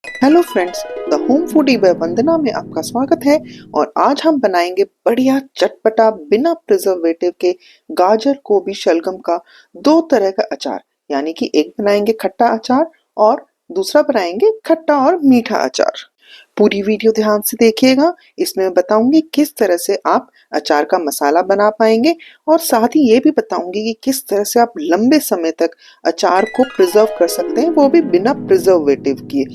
Hello friends, the home foodie by Vandana में आपका स्वागत है। और आज हम बनाएंगे बढ़िया चटपटा बिना प्रिजर्वेटिव के गाजर गोभी शलगम का दो तरह का अचार। यानी कि एक बनाएंगे खट्टा अचार और दूसरा बनाएंगे खट्टा और मीठा अचार। पूरी वीडियो ध्यान से देखिएगा। इसमें मैं बताऊंगी किस तरह से आप अचार का मसाला बना पाएंगे और साथ ही ये भी बताऊंगी कि किस तरह से आप लंबे समय तक अचार को प्रिजर्व कर सकते हैं, वो भी बिना प्रिजर्वेटिव किए।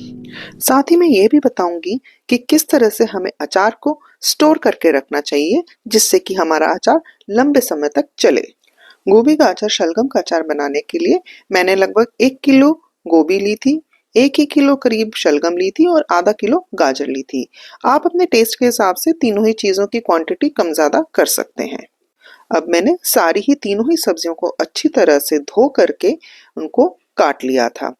साथ ही मैं ये भी बताऊंगी कि किस तरह से हमें अचार को स्टोर करके रखना चाहिए जिससे कि हमारा अचार लंबे समय तक चले। गोभी का अचार शलगम का अचार बनाने के लिए मैंने लगभग 1 किलो गोभी ली थी, 1 ही किलो करीब शलगम ली थी और आधा किलो गाजर ली थी। आप अपने टेस्ट के हिसाब से तीनों ही चीजों की क्वांटिटी कम ज्यादा कर सकते हैं। अब मैंने सारी ही तीनों ही सब्जियों को अच्छी तरह से धो करके उनको काट लिया था।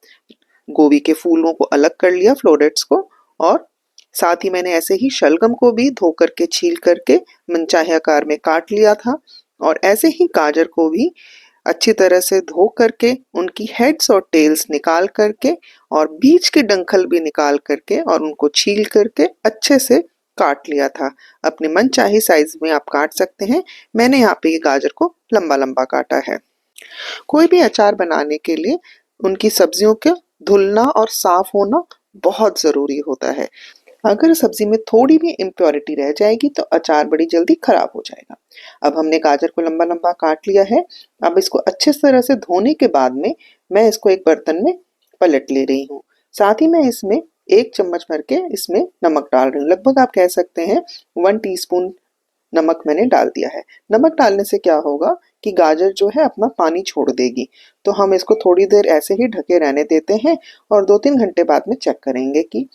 गोभी के फूलों को अलग कर लिया, फ्लोरेट्स को, और साथ ही मैंने ऐसे ही शलगम को भी धो करके छील करके मनचाहे आकार में काट लिया था। और ऐसे ही गाजर को भी अच्छी तरह से धो करके उनकी हेड्स और टेल्स निकाल करके और बीच के डंठल भी निकाल करके और उनको छील करके अच्छे से काट लिया था। अपने मनचाहे साइज में आप काट सकते हैं। मैंने यहाँ पे ये गाजर को लंबा लंबा काटा है। कोई भी अचार बनाने के लिए उनकी सब्जियों के धुलना और साफ होना बहुत जरूरी होता है। अगर सब्जी में थोड़ी भी इम्प्योरिटी रह जाएगी तो अचार बड़ी जल्दी खराब हो जाएगा। अब हमने गाजर को लंबा लंबा काट लिया है। अब इसको अच्छे तरह से धोने के बाद में मैं इसको एक बर्तन में पलट ले रही हूँ। साथ ही मैं इसमें 1 चम्मच भर के इसमें नमक डाल रही हूँ। लगभग आप कह सकते हैं 1 टीस्पून नमक मैंने डाल दिया है। नमक डालने से क्या होगा कि गाजर जो है अपना पानी छोड़ देगी। तो हम इसको थोड़ी देर ऐसे ही ढके रहने देते हैं और 2-3 घंटे बाद में चेक करेंगे कि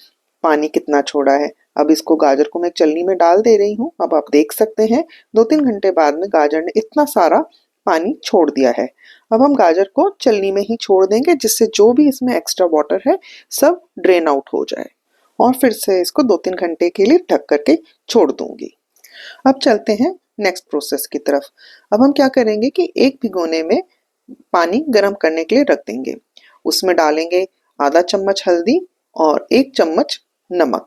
पानी कितना छोड़ा है। अब इसको गाजर को मैं चलनी में डाल दे रही हूँ। अब आप देख सकते हैं 2-3 घंटे बाद में गाजर ने इतना सारा पानी छोड़ दिया है। अब हम गाजर को चलनी में ही छोड़ देंगे जिससे जो भी इसमें एक्स्ट्रा वाटर है सब ड्रेन आउट हो जाए। और फिर से इसको 2-3 घंटे के लिए ढक करके छोड़ दूंगी। अब चलते हैं नेक्स्ट प्रोसेस की तरफ। अब हम क्या करेंगे कि एक भिगोने में पानी गर्म करने के लिए रख देंगे। उसमें डालेंगे आधा चम्मच हल्दी और 1 चम्मच नमक।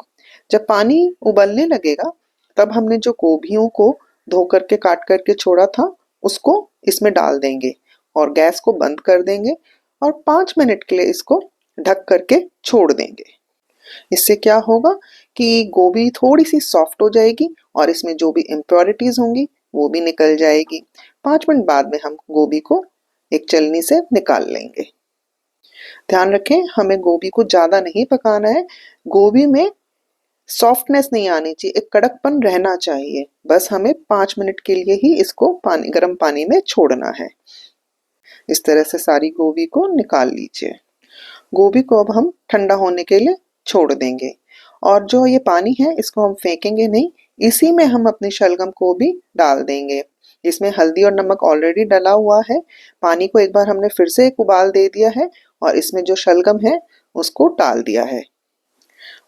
जब पानी उबलने लगेगा तब हमने जो गोभियों को धो करके काट करके छोड़ा था उसको इसमें डाल देंगे और गैस को बंद कर देंगे और 5 मिनट के लिए इसको ढक करके छोड़ देंगे। इससे क्या होगा कि गोभी थोड़ी सी सॉफ्ट हो जाएगी और इसमें जो भी इम्प्योरिटीज होंगी वो भी निकल जाएगी। 5 मिनट बाद में हम गोभी को एक चलनी से निकाल लेंगे। ध्यान रखें, हमें गोभी को ज्यादा नहीं पकाना है। गोभी में सॉफ्टनेस नहीं आनी चाहिए, एक कड़कपन रहना चाहिए। बस हमें 5 मिनट के लिए ही इसको गर्म पानी में छोड़ना है। इस तरह से सारी गोभी को निकाल लीजिए। गोभी को अब हम ठंडा होने के लिए छोड़ देंगे और जो ये पानी है इसको हम फेंकेंगे नहीं। इसी में हम अपने शलगम को भी डाल देंगे। इसमें हल्दी और नमक ऑलरेडी डला हुआ है। पानी को एक बार हमने फिर से एक उबाल दे दिया है और इसमें जो शलगम है उसको डाल दिया है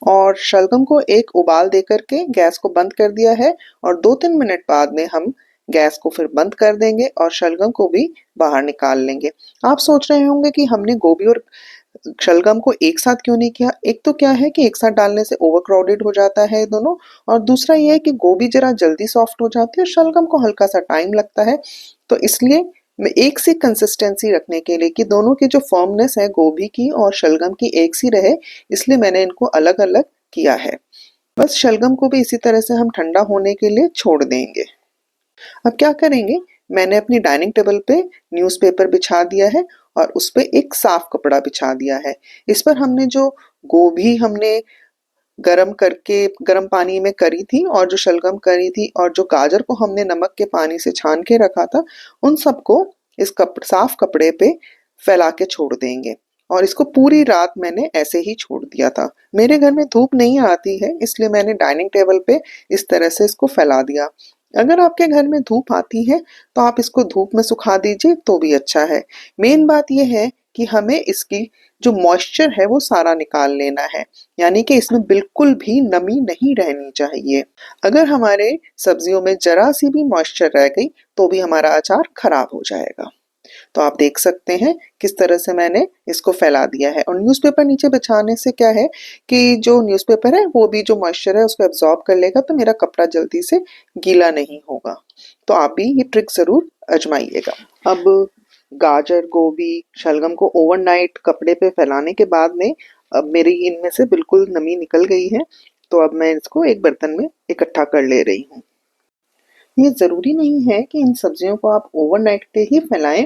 और शलगम को एक उबाल दे करके गैस को बंद कर दिया है। और 2-3 मिनट बाद में हम गैस को फिर बंद कर देंगे और शलगम को भी बाहर निकाल लेंगे। आप सोच रहे होंगे कि हमने गोभी और शलगम को एक साथ क्यों नहीं किया। एक तो क्या है कि एक साथ डालने से ओवर क्राउडेड हो जाता है दोनों, और दूसरा ये है कि गोभी जरा जल्दी सॉफ्ट हो जाती है और शलगम को हल्का सा टाइम लगता है। तो इसलिए मैं एक सी कंसिस्टेंसी रखने के लिए कि दोनों की जो फर्मनेस है गोभी की और शलगम की एक सी रहे, इसलिए मैंने इनको अलग अलग किया है। बस शलगम को भी इसी तरह से हम ठंडा होने के लिए छोड़ देंगे। अब क्या करेंगे, मैंने अपनी डाइनिंग टेबल पे न्यूज़पेपर बिछा दिया है और उस पे एक साफ कपड़ा बिछा दिया है। इस पर हमने जो गोभी हमने गरम करके गरम पानी में करी थी और जो शलगम करी थी और जो गाजर को हमने नमक के पानी से छान के रखा था, उन सबको इस साफ कपड़े पे फैला के छोड़ देंगे। और इसको पूरी रात मैंने ऐसे ही छोड़ दिया था। मेरे घर में धूप नहीं आती है इसलिए मैंने डाइनिंग टेबल पे इस तरह से इसको फैला दिया। अगर आपके घर में धूप आती है तो आप इसको धूप में सुखा दीजिए तो भी अच्छा है। मेन बात यह है कि हमें इसकी जो मॉइस्चर है वो सारा निकाल लेना है, यानी कि इसमें बिल्कुल भी नमी नहीं रहनी चाहिए। अगर हमारे सब्जियों में जरा सी भी मॉइस्चर रह गई तो भी हमारा अचार खराब हो जाएगा। तो आप देख सकते हैं किस तरह से मैंने इसको फैला दिया है। और न्यूज़पेपर नीचे बिछाने से क्या है कि जो न्यूज़पेपर है वो भी जो मॉइस्चर है उसको एब्जॉर्ब कर लेगा, तो मेरा कपड़ा जल्दी से गीला नहीं होगा। तो आप भी ये ट्रिक ज़रूर आजमाइएगा। अब गाजर, गोभी, शलगम को ओवरनाइट कपड़े पे फैलाने के बाद में अब मेरी इनमें से बिल्कुल नमी निकल गई है। तो अब मैं इसको एक बर्तन में इकट्ठा कर ले रही हूँ। ये ज़रूरी नहीं है कि इन सब्जियों को आप ओवरनाइट पे ही फैलाएं।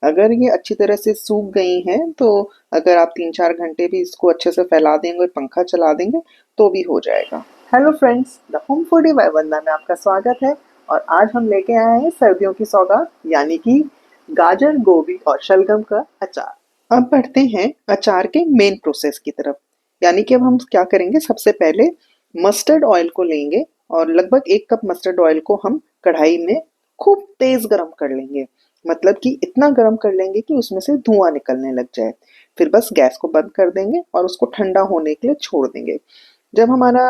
अगर ये अच्छी तरह से सूख गई हैं तो अगर आप 3-4 घंटे भी इसको अच्छे से फैला देंगे और पंखा चला देंगे तो भी हो जाएगा। Hello friends, the home foodie by Vandana में आपका स्वागत है। और आज हम लेके आए हैं सर्दियों की सौगात, यानी कि गाजर, गोभी और शलगम का अचार। अब बढ़ते हैं अचार के मेन प्रोसेस की तरफ। यानी कि अब हम क्या करेंगे, सबसे पहले मस्टर्ड ऑयल को लेंगे और लगभग 1 कप मस्टर्ड ऑयल को हम कढ़ाई में खूब तेज गरम कर लेंगे। मतलब कि इतना गरम कर लेंगे कि उसमें से धुआं निकलने लग जाए। फिर बस गैस को बंद कर देंगे और उसको ठंडा होने के लिए छोड़ देंगे। जब हमारा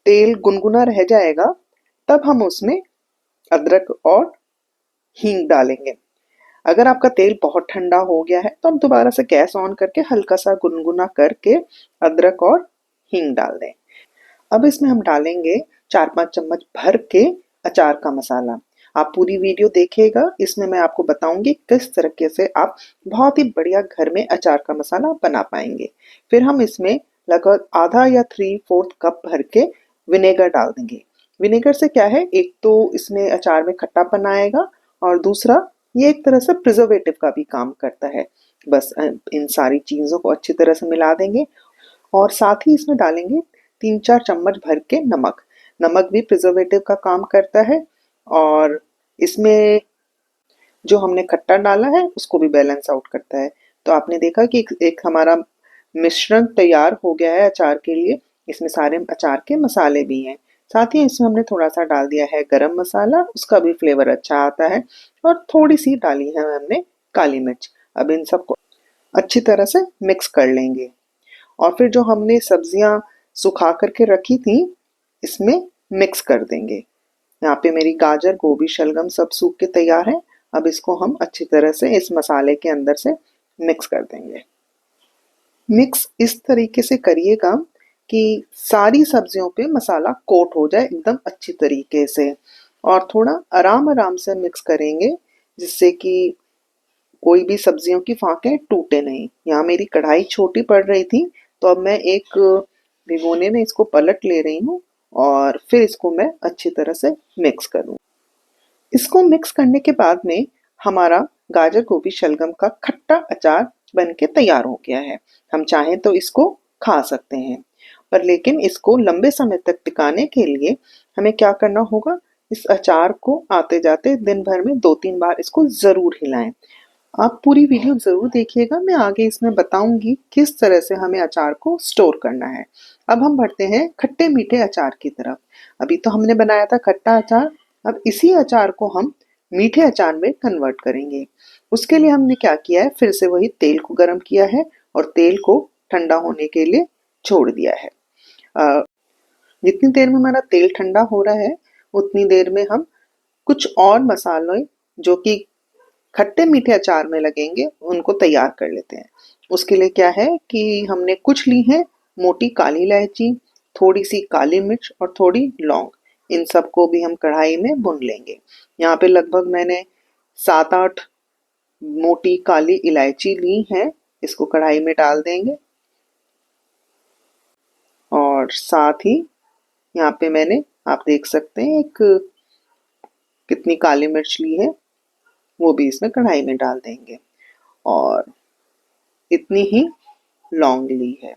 तेल गुनगुना रह जाएगा तब हम उसमें अदरक और हींग डालेंगे। अगर आपका तेल बहुत ठंडा हो गया है तो हम दोबारा से गैस ऑन करके हल्का सा गुनगुना करके अदरक और हींग डाल दें। अब इसमें हम डालेंगे 4-5 चम्मच भर के अचार का मसाला। आप पूरी वीडियो देखिएगा, इसमें मैं आपको बताऊंगी किस तरीके से आप बहुत ही बढ़िया घर में अचार का मसाला बना पाएंगे। फिर हम इसमें लगभग आधा या 3/4 कप भर के विनेगर डाल देंगे। विनेगर से क्या है, एक तो इसमें अचार में खट्टापन आएगा और दूसरा ये एक तरह से प्रिजर्वेटिव का भी काम करता है। बस इन सारी चीज़ों को अच्छी तरह से मिला देंगे और साथ ही इसमें डालेंगे 3-4 चम्मच भर के नमक। नमक भी प्रिजर्वेटिव का काम करता है और इसमें जो हमने खट्टा डाला है उसको भी बैलेंस आउट करता है। तो आपने देखा कि एक हमारा मिश्रण तैयार हो गया है अचार के लिए। इसमें सारे अचार के मसाले भी हैं। साथ ही इसमें हमने थोड़ा सा डाल दिया है गरम मसाला, उसका भी फ्लेवर अच्छा आता है। और थोड़ी सी डाली है हमने काली मिर्च। अब इन सबको अच्छी तरह से मिक्स कर लेंगे और फिर जो हमने सब्जियां सुखा करके रखी थी इसमें मिक्स कर देंगे। यहाँ पे मेरी गाजर, गोभी, शलगम सब सूख के तैयार है। अब इसको हम अच्छी तरह से इस मसाले के अंदर से मिक्स कर देंगे। मिक्स इस तरीके से करिएगा कि सारी सब्जियों पे मसाला कोट हो जाए एकदम अच्छी तरीके से। और थोड़ा आराम आराम से मिक्स करेंगे जिससे कि कोई भी सब्जियों की फाके टूटे नहीं। यहाँ मेरी कढ़ाई छोटी पड़ रही थी तो अब मैं एक भिगोने में इसको पलट ले रही हूँ और फिर इसको मैं अच्छी तरह से मिक्स करूँ। इसको मिक्स करने के बाद में हमारा गाजर, गोभी, शलगम का खट्टा अचार बन के तैयार हो गया है। हम चाहें तो इसको खा सकते हैं, पर लेकिन इसको लंबे समय तक टिकाने के लिए हमें क्या करना होगा, इस अचार को आते जाते दिन भर में 2-3 बार इसको ज़रूर हिलाएं। आप पूरी वीडियो ज़रूर देखिएगा, मैं आगे इसमें बताऊंगी किस तरह से हमें अचार को स्टोर करना है। अब हम बढ़ते हैं खट्टे मीठे अचार की तरफ। अभी तो हमने बनाया था खट्टा अचार, अब इसी अचार को हम मीठे अचार में कन्वर्ट करेंगे। उसके लिए हमने क्या किया है, फिर से वही तेल को गर्म किया है और तेल को ठंडा होने के लिए छोड़ दिया है। जितनी देर में हमारा तेल ठंडा हो रहा है उतनी देर में हम कुछ और मसाले जो कि खट्टे मीठे अचार में लगेंगे उनको तैयार कर लेते हैं। उसके लिए क्या है कि हमने कुछ ली है मोटी काली इलायची, थोड़ी सी काली मिर्च और थोड़ी लौंग। इन सबको भी हम कढ़ाई में भून लेंगे। यहाँ पे लगभग मैंने 7-8 मोटी काली इलायची ली है, इसको कढ़ाई में डाल देंगे। और साथ ही यहाँ पे मैंने, आप देख सकते हैं, एक कितनी काली मिर्च ली है वो भी इसमें कढ़ाई में डाल देंगे। और इतनी ही लौंग ली है,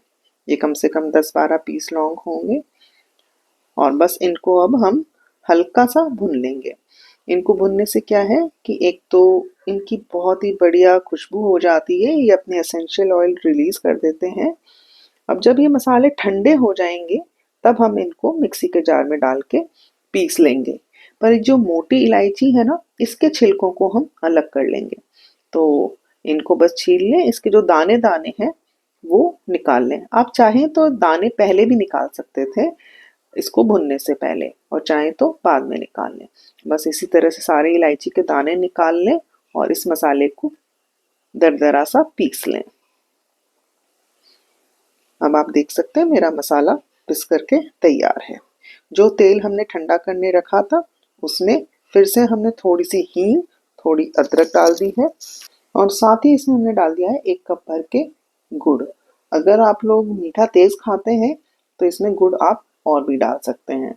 ये कम से कम 10-12 पीस लौंग होंगे। और बस इनको अब हम हल्का सा भून लेंगे। इनको भूनने से क्या है कि एक तो इनकी बहुत ही बढ़िया खुशबू हो जाती है, ये अपने एसेंशियल ऑयल रिलीज कर देते हैं। अब जब ये मसाले ठंडे हो जाएंगे तब हम इनको मिक्सी के जार में डाल के पीस लेंगे। पर जो मोटी इलायची है ना, इसके छिलकों को हम अलग कर लेंगे। तो इनको बस छील लें, इसके जो दाने दाने हैं वो निकाल लें। आप चाहें तो दाने पहले भी निकाल सकते थे इसको भुनने से पहले, और चाहें तो बाद में निकाल लें। बस इसी तरह से सारे इलायची के दाने निकाल लें और इस मसाले को दरदरा सा पीस लें। अब आप देख सकते हैं मेरा मसाला पिस करके तैयार है। जो तेल हमने ठंडा करने रखा था उसमें फिर से हमने थोड़ी सी हींग, थोड़ी अदरक डाल दी है और साथ ही इसमें हमने डाल दिया है 1 कप भर के गुड़। अगर आप लोग मीठा तेज खाते हैं तो इसमें गुड़ आप और भी डाल सकते हैं।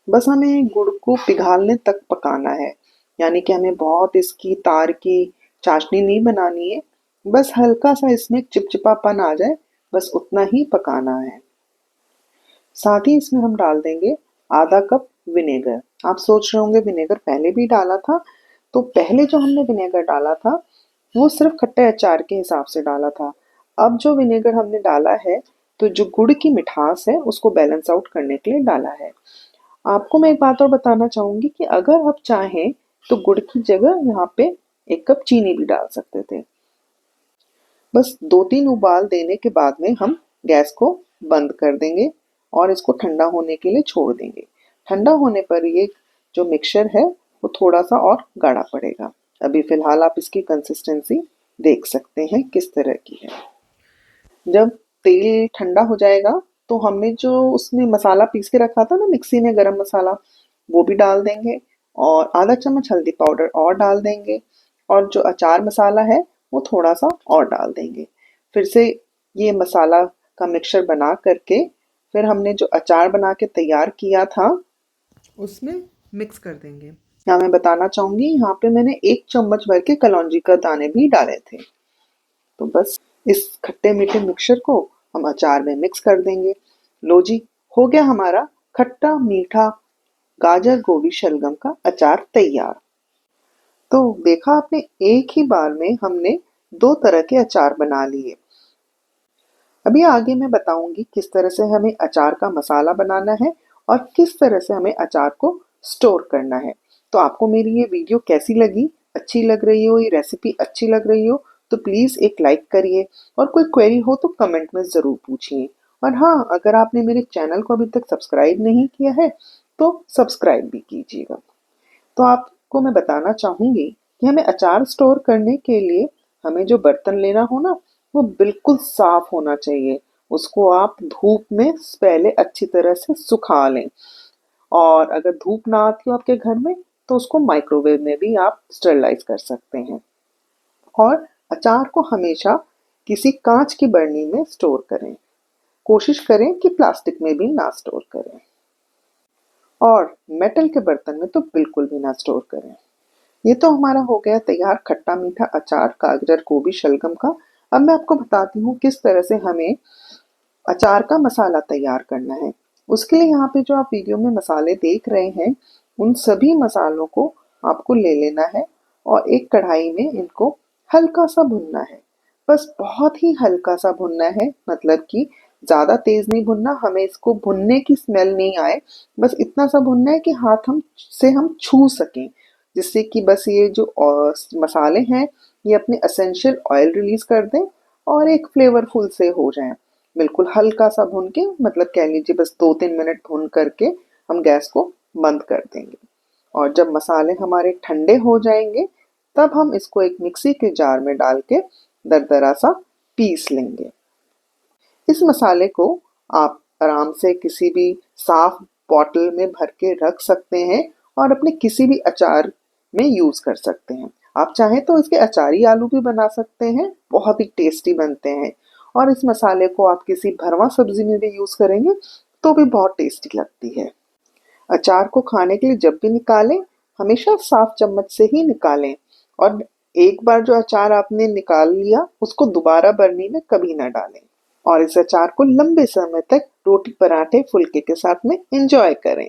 बस हमें गुड़ को पिघालने तक पकाना है, यानी कि हमें बहुत इसकी तार की चाशनी नहीं बनानी है, बस हल्का सा इसमें चिपचिपापन आ जाए, बस उतना ही पकाना है। साथ ही इसमें हम डाल देंगे आधा कप विनेगर। आप सोच रहे होंगे विनेगर पहले भी डाला था, तो पहले जो हमने विनेगर डाला था वो सिर्फ खट्टे अचार के हिसाब से डाला था। अब जो विनेगर हमने डाला है तो जो गुड़ की मिठास है उसको बैलेंस आउट करने के लिए डाला है। आपको मैं एक बात और बताना चाहूंगी कि अगर आप चाहें तो गुड़ की जगह यहाँ पे 1 कप चीनी भी डाल सकते थे। बस 2-3 उबाल देने के बाद में हम गैस को बंद कर देंगे और इसको ठंडा होने के लिए छोड़ देंगे। ठंडा होने पर ये जो मिक्सचर है वो थोड़ा सा और गाढ़ा पड़ेगा। अभी फिलहाल आप इसकी कंसिस्टेंसी देख सकते हैं किस तरह की है। जब तेल ठंडा हो जाएगा तो हमने जो उसमें मसाला पीस के रखा था ना मिक्सी में, गरम मसाला, वो भी डाल देंगे और आधा चम्मच हल्दी पाउडर और डाल देंगे और जो अचार मसाला है वो थोड़ा सा और डाल देंगे। फिर से ये मसाला का मिक्सचर बना करके फिर हमने जो अचार बना के तैयार किया था उसमें मिक्स कर देंगे। यहाँ मैं बताना चाहूंगी, यहाँ पे मैंने 1 चम्मच भर के कलौंजी का दाने भी डाले थे। तो बस इस खट्टे मीठे मिक्सचर को हम अचार में मिक्स कर देंगे। लो जी, हो गया हमारा खट्टा मीठा गाजर गोभी शलगम का अचार तैयार। तो देखा आपने, एक ही बार में हमने 2 तरह के अचार बना लिए। अभी आगे मैं बताऊंगी किस तरह से हमें अचार का मसाला बनाना है और किस तरह से हमें अचार को स्टोर करना है। तो आपको मेरी ये वीडियो कैसी लगी? अच्छी लग रही हो, ये रेसिपी अच्छी लग रही हो तो प्लीज़ एक लाइक करिए और कोई क्वेरी हो तो कमेंट में ज़रूर पूछिए। और हाँ, अगर आपने मेरे चैनल को अभी तक सब्सक्राइब नहीं किया है तो सब्सक्राइब भी कीजिएगा। तो आपको मैं बताना चाहूँगी कि हमें अचार स्टोर करने के लिए हमें जो बर्तन लेना हो ना वो बिल्कुल साफ होना चाहिए। उसको आप धूप में पहले अच्छी तरह से सुखा लें और अगर धूप ना आती हो आपके घर में तो उसको माइक्रोवेव में भी आप स्टरलाइज कर सकते हैं। और अचार को हमेशा किसी कांच की बरनी में स्टोर करें। कोशिश करें कि प्लास्टिक में भी ना स्टोर करें और मेटल के बर्तन में तो बिल्कुल भी ना स्टोर करें। ये तो हमारा हो गया तैयार खट्टा मीठा अचार गाजर गोभी शलगम का। अब मैं आपको बताती हूँ किस तरह से हमें अचार का मसाला तैयार करना है। उसके लिए यहाँ पे जो आप वीडियो में मसाले देख रहे हैं उन सभी मसालों को आपको ले लेना है और एक कढ़ाई में इनको हल्का सा भुनना है। बस बहुत ही हल्का सा भुनना है, मतलब कि ज़्यादा तेज़ नहीं भुनना, हमें इसको भुनने की स्मेल नहीं आए। बस इतना सा भुनना है कि हाथ हम छू सकें, जिससे कि बस ये जो मसाले हैं ये अपने एसेंशियल ऑयल रिलीज कर दें और एक फ्लेवरफुल से हो जाएं। बिल्कुल हल्का सा भून के, मतलब कह लीजिए बस 2-3 मिनट भून करके हम गैस को बंद कर देंगे। और जब मसाले हमारे ठंडे हो जाएंगे तब हम इसको एक मिक्सी के जार में डाल के दरदरा सा पीस लेंगे। इस मसाले को आप आराम से किसी भी साफ बॉटल में भर के रख सकते हैं और अपने किसी भी अचार में यूज कर सकते हैं। आप चाहें तो इसके अचारी आलू भी बना सकते हैं, बहुत ही टेस्टी बनते हैं। और इस मसाले को आप किसी भरवा सब्जी में भी यूज करेंगे तो भी बहुत टेस्टी लगती है। अचार को खाने के लिए जब भी निकालें हमेशा साफ चम्मच से ही निकालें और एक बार जो अचार आपने निकाल लिया उसको दोबारा बरनी में कभी ना डालें। और इस अचार को लंबे समय तक रोटी पराठे फुल्के के साथ में एंजॉय करें।